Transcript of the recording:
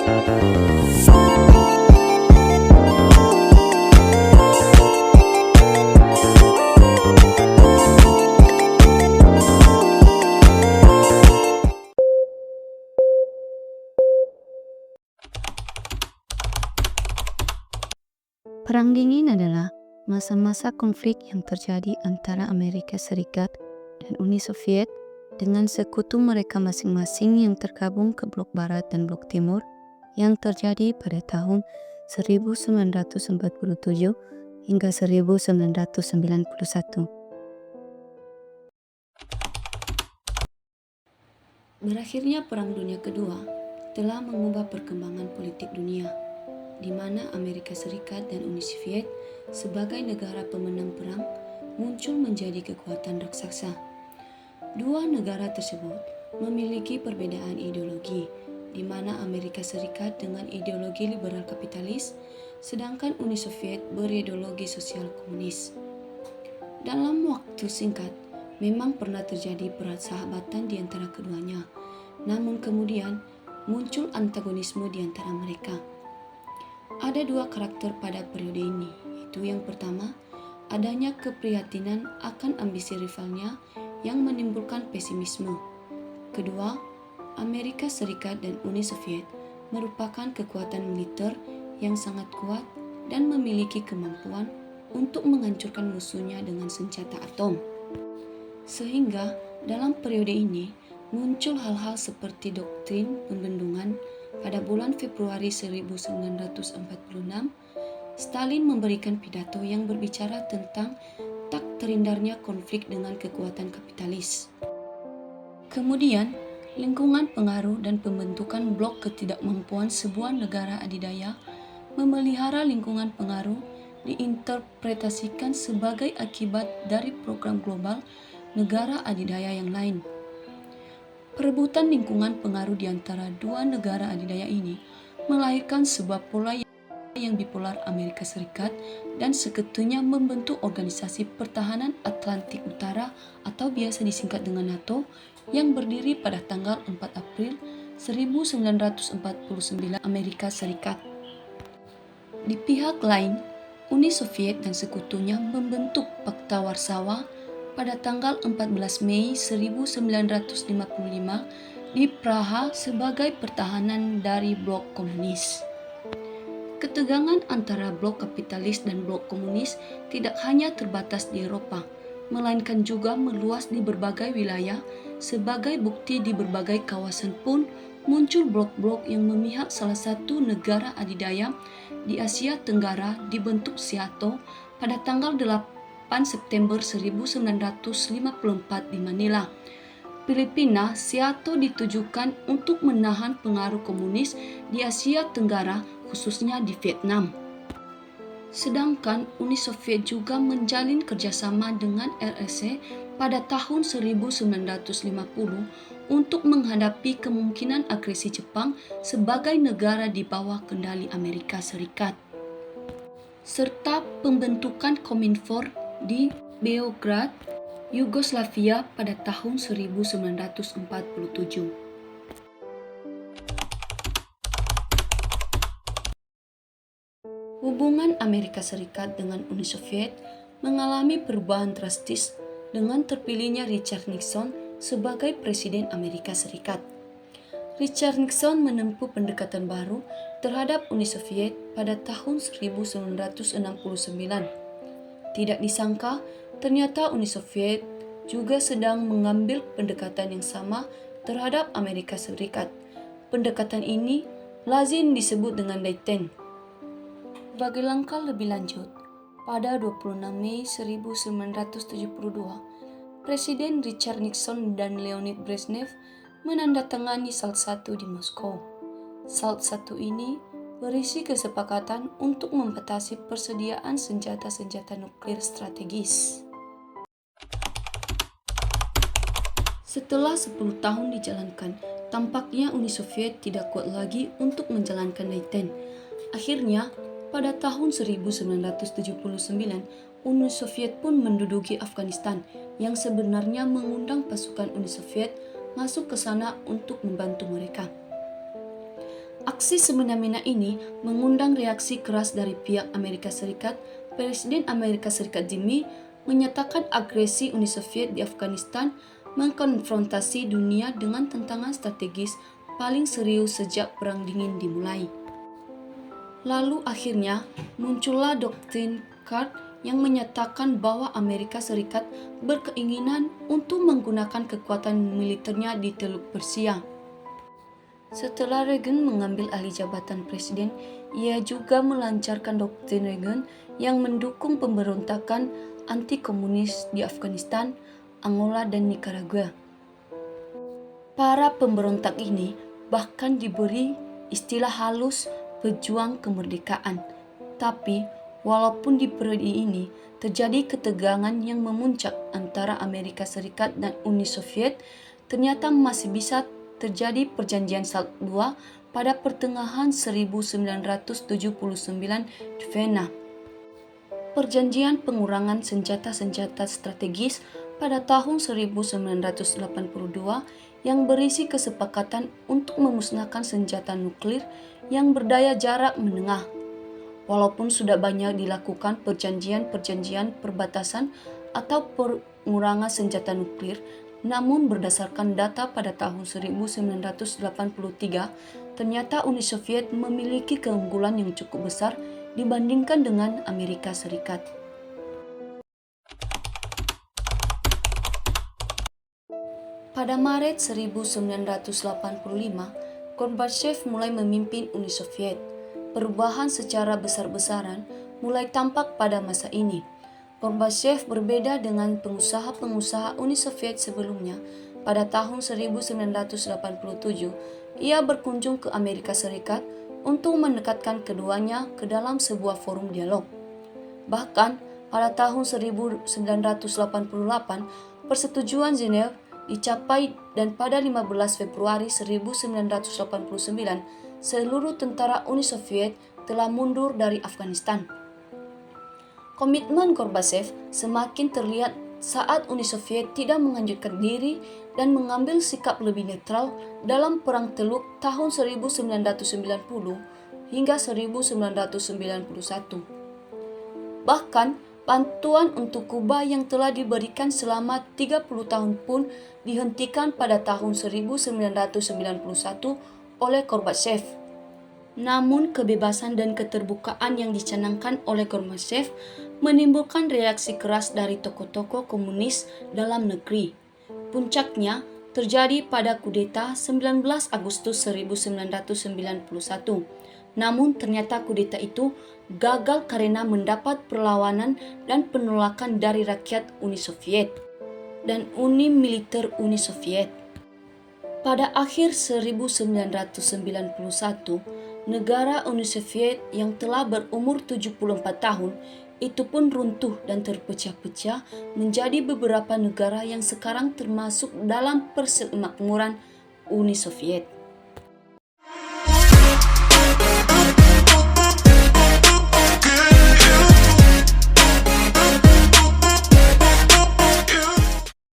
Perang Dingin adalah masa-masa konflik yang terjadi antara Amerika Serikat dan Uni Soviet dengan sekutu mereka masing-masing yang tergabung ke blok Barat dan blok Timur yang terjadi pada tahun 1947 hingga 1991. Berakhirnya Perang Dunia Kedua telah mengubah perkembangan politik dunia, di mana Amerika Serikat dan Uni Soviet sebagai negara pemenang perang muncul menjadi kekuatan raksasa. Dua negara tersebut memiliki perbedaan ideologi, di mana Amerika Serikat dengan ideologi liberal kapitalis, sedangkan Uni Soviet berideologi sosial komunis. Dalam waktu singkat, memang pernah terjadi persahabatan di antara keduanya, namun kemudian muncul antagonisme di antara mereka. Ada dua karakter pada periode ini, yaitu yang pertama, adanya keprihatinan akan ambisi rivalnya yang menimbulkan pesimisme. Kedua, Amerika Serikat dan Uni Soviet merupakan kekuatan militer yang sangat kuat dan memiliki kemampuan untuk menghancurkan musuhnya dengan senjata atom. Sehingga dalam periode ini muncul hal-hal seperti doktrin pembendungan. Pada bulan Februari 1946, Stalin memberikan pidato yang berbicara tentang tak terhindarnya konflik dengan kekuatan kapitalis. Kemudian, lingkungan pengaruh dan pembentukan blok ketidakmampuan sebuah negara adidaya memelihara lingkungan pengaruh diinterpretasikan sebagai akibat dari program global negara adidaya yang lain. Perebutan lingkungan pengaruh di antara dua negara adidaya ini melahirkan sebuah pola yang bipolar Amerika Serikat dan sekutunya membentuk Organisasi Pertahanan Atlantik Utara atau biasa disingkat dengan NATO yang berdiri pada tanggal 4 April 1949 Amerika Serikat. Di pihak lain, Uni Soviet dan sekutunya membentuk Pakta Warsawa pada tanggal 14 Mei 1955 di Praha sebagai pertahanan dari blok komunis. Ketegangan antara blok kapitalis dan blok komunis tidak hanya terbatas di Eropa, melainkan juga meluas di berbagai wilayah. Sebagai bukti, di berbagai kawasan pun muncul blok-blok yang memihak salah satu negara adidaya di Asia Tenggara dibentuk SEATO pada tanggal 8 September 1954 di Manila, Filipina. SEATO ditujukan untuk menahan pengaruh komunis di Asia Tenggara, khususnya di Vietnam. Sedangkan Uni Soviet juga menjalin kerjasama dengan RSC pada tahun 1950 untuk menghadapi kemungkinan agresi Jepang sebagai negara di bawah kendali Amerika Serikat, serta pembentukan Kominfor di Beograd, Yugoslavia pada tahun 1947. Hubungan Amerika Serikat dengan Uni Soviet mengalami perubahan drastis dengan terpilihnya Richard Nixon sebagai Presiden Amerika Serikat. Richard Nixon menempuh pendekatan baru terhadap Uni Soviet pada tahun 1969. Tidak disangka, ternyata Uni Soviet juga sedang mengambil pendekatan yang sama terhadap Amerika Serikat. Pendekatan ini lazim disebut dengan Dayton. Sebagai langkah lebih lanjut, pada 26 Mei 1972, Presiden Richard Nixon dan Leonid Brezhnev menandatangani SALT I di Moskow. SALT I ini berisi kesepakatan untuk membatasi persediaan senjata-senjata nuklir strategis. Setelah 10 tahun dijalankan, tampaknya Uni Soviet tidak kuat lagi untuk menjalankan Dayton. Akhirnya, pada tahun 1979, Uni Soviet pun menduduki Afghanistan, yang sebenarnya mengundang pasukan Uni Soviet masuk ke sana untuk membantu mereka. Aksi semena-mena ini mengundang reaksi keras dari pihak Amerika Serikat. Presiden Amerika Serikat Jimmy menyatakan agresi Uni Soviet di Afghanistan mengkonfrontasi dunia dengan tantangan strategis paling serius sejak Perang Dingin dimulai. Lalu akhirnya muncullah doktrin CARD yang menyatakan bahwa Amerika Serikat berkeinginan untuk menggunakan kekuatan militernya di Teluk Persia. Setelah Reagan mengambil alih jabatan presiden, ia juga melancarkan doktrin Reagan yang mendukung pemberontakan anti-komunis di Afghanistan, Angola, dan Nicaragua. Para pemberontak ini bahkan diberi istilah halus pejuang kemerdekaan. Tapi, walaupun di periode ini terjadi ketegangan yang memuncak antara Amerika Serikat dan Uni Soviet, ternyata masih bisa terjadi perjanjian SALT II pada pertengahan 1979 di Vienna. Perjanjian pengurangan senjata-senjata strategis pada tahun 1982 yang berisi kesepakatan untuk memusnahkan senjata nuklir yang berdaya jarak menengah. Walaupun sudah banyak dilakukan perjanjian-perjanjian perbatasan atau pengurangan senjata nuklir, namun berdasarkan data pada tahun 1983, ternyata Uni Soviet memiliki keunggulan yang cukup besar dibandingkan dengan Amerika Serikat. Pada Maret 1985, Gorbachev mulai memimpin Uni Soviet. Perubahan secara besar-besaran mulai tampak pada masa ini. Gorbachev berbeda dengan pengusaha-pengusaha Uni Soviet sebelumnya. Pada tahun 1987, ia berkunjung ke Amerika Serikat untuk mendekatkan keduanya ke dalam sebuah forum dialog. Bahkan, pada tahun 1988, persetujuan Geneva dicapai dan pada 15 Februari 1989, seluruh tentara Uni Soviet telah mundur dari Afghanistan. Komitmen Gorbachev semakin terlihat saat Uni Soviet tidak menganjurkan diri dan mengambil sikap lebih netral dalam Perang Teluk tahun 1990 hingga 1991. Bahkan, bantuan untuk Kuba yang telah diberikan selama 30 tahun pun dihentikan pada tahun 1991 oleh Gorbachev. Namun kebebasan dan keterbukaan yang dicanangkan oleh Gorbachev menimbulkan reaksi keras dari tokoh-tokoh komunis dalam negeri. Puncaknya terjadi pada kudeta 19 Agustus 1991. Namun ternyata kudeta itu gagal karena mendapat perlawanan dan penolakan dari rakyat Uni Soviet dan Uni Militer Uni Soviet. Pada akhir 1991, negara Uni Soviet yang telah berumur 74 tahun itu pun runtuh dan terpecah-pecah menjadi beberapa negara yang sekarang termasuk dalam persemakmuran Uni Soviet.